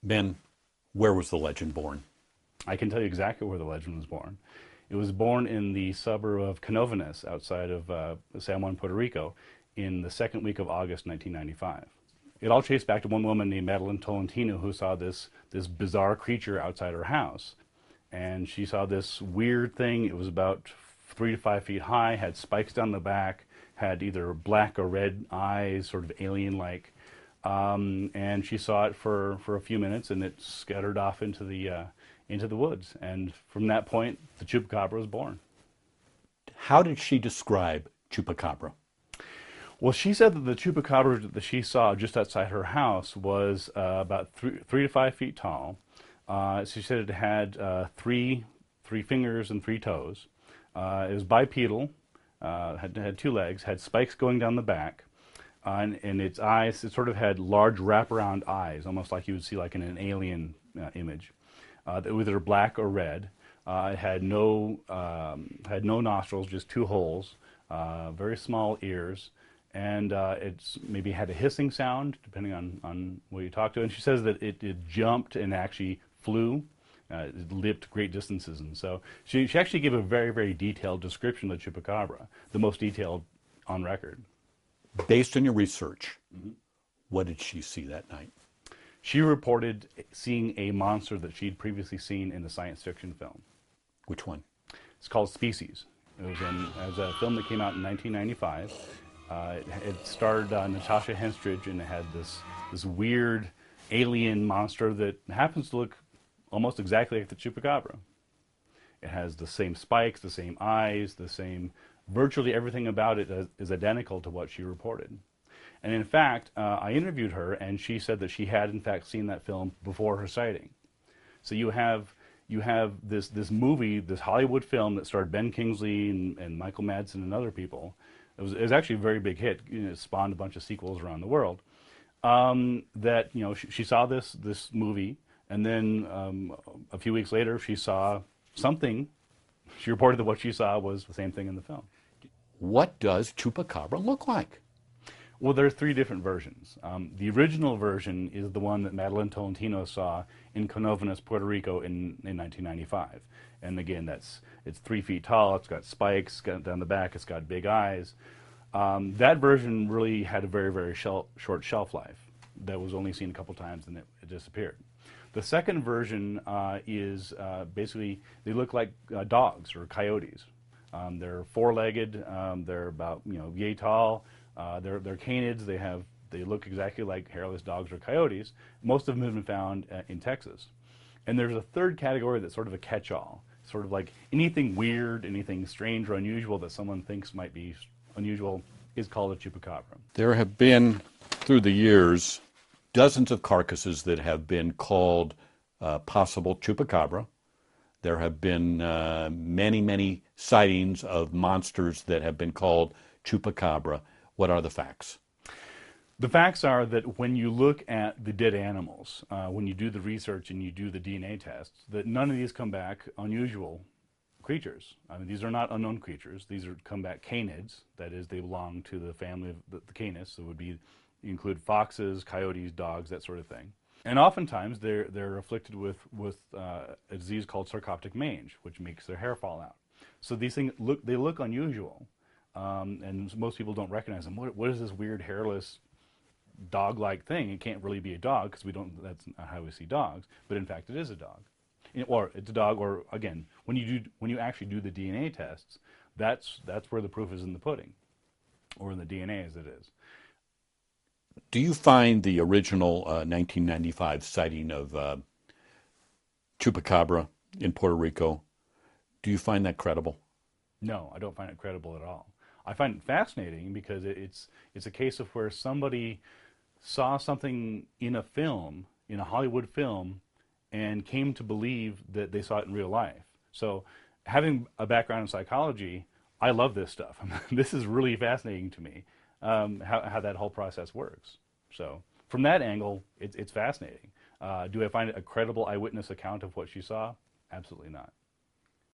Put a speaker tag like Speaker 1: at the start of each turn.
Speaker 1: Ben, where was the legend born?
Speaker 2: I can tell you exactly where the legend was born. It was born in the suburb of Canovanas outside of San Juan, Puerto Rico, in the second week of August 1995. It all traced back to one woman named Madeline Tolentino who saw this bizarre creature outside her house. And she saw this weird thing. It was about 3 to 5 feet high, had spikes down the back, had either black or red eyes, sort of alien-like. And she saw it for a few minutes, and it scattered off into the woods. And from that point, the Chupacabra was born.
Speaker 1: How did she describe Chupacabra?
Speaker 2: Well, she said that the Chupacabra that she saw just outside her house was about 3 to 5 feet tall. She said it had three fingers and 3 toes. It was bipedal, had 2 legs, had spikes going down the back, and its eyes, it sort of had large wraparound eyes, almost like you would see like in an alien image. That were either black or red. It had no nostrils, just 2 holes, very small ears, and it's maybe had a hissing sound depending on what you talk to. And she says that it jumped and actually flew. It leaped great distances, and so she actually gave a very, very detailed description of the Chupacabra, the most detailed on record.
Speaker 1: Based on your research, what did she see that night?
Speaker 2: She reported seeing a monster that she'd previously seen in a science fiction film.
Speaker 1: Which one?
Speaker 2: It's called Species. It was a film that came out in 1995. It starred Natasha Henstridge, and it had this weird alien monster that happens to look almost exactly like the Chupacabra. It has the same spikes, the same eyes, virtually everything about it is identical to what she reported. And in fact, I interviewed her, and she said that she had in fact seen that film before her sighting. So you have this movie, this Hollywood film that starred Ben Kingsley and Michael Madsen and other people. It was actually a very big hit. It spawned a bunch of sequels around the world. She saw this movie, and then a few weeks later she saw something. She reported that what she saw was the same thing in the film.
Speaker 1: What does Chupacabra look like?
Speaker 2: Well, there's 3 different versions. The original version is the one that Madeline Tolentino saw in Canovanas, Puerto Rico in 1995. And again, it's 3 feet tall, it's got spikes down the back, it's got big eyes. That version really had a very, very short shelf life. That was only seen a couple times and it disappeared. The second version is basically, they look like dogs or coyotes. They're 4-legged, they're about yay tall. They're canids. They look exactly like hairless dogs or coyotes. Most of them have been found in Texas. And there's a third category that's sort of a catch-all, sort of like anything weird, anything strange or unusual that someone thinks might be unusual is called a Chupacabra.
Speaker 1: There have been, through the years, dozens of carcasses that have been called possible Chupacabra. There have been many, many sightings of monsters that have been called Chupacabra. What are the facts?
Speaker 2: The facts are that when you look at the dead animals, when you do the research and you do the DNA tests, that none of these come back unusual creatures. I mean, these are not unknown creatures. These come back canids. That is, they belong to the family of the canis. So it would be, include foxes, coyotes, dogs, that sort of thing. And oftentimes they're afflicted with a disease called sarcoptic mange, which makes their hair fall out. So these things look unusual. And most people don't recognize them. What is this weird hairless dog-like thing? It can't really be a dog because that's not how we see dogs. But in fact, it is a dog, or it's a dog. Or again, when you actually do the DNA tests, that's where the proof is in the pudding, or in the DNA as it is.
Speaker 1: Do you find the original 1995 sighting of Chupacabra in Puerto Rico? Do you find that credible?
Speaker 2: No, I don't find it credible at all. I find it fascinating because it's a case of where somebody saw something in a film, in a Hollywood film, and came to believe that they saw it in real life. So having a background in psychology, I love this stuff. This is really fascinating to me, how that whole process works. So from that angle, it's fascinating. Do I find it a credible eyewitness account of what she saw? Absolutely not.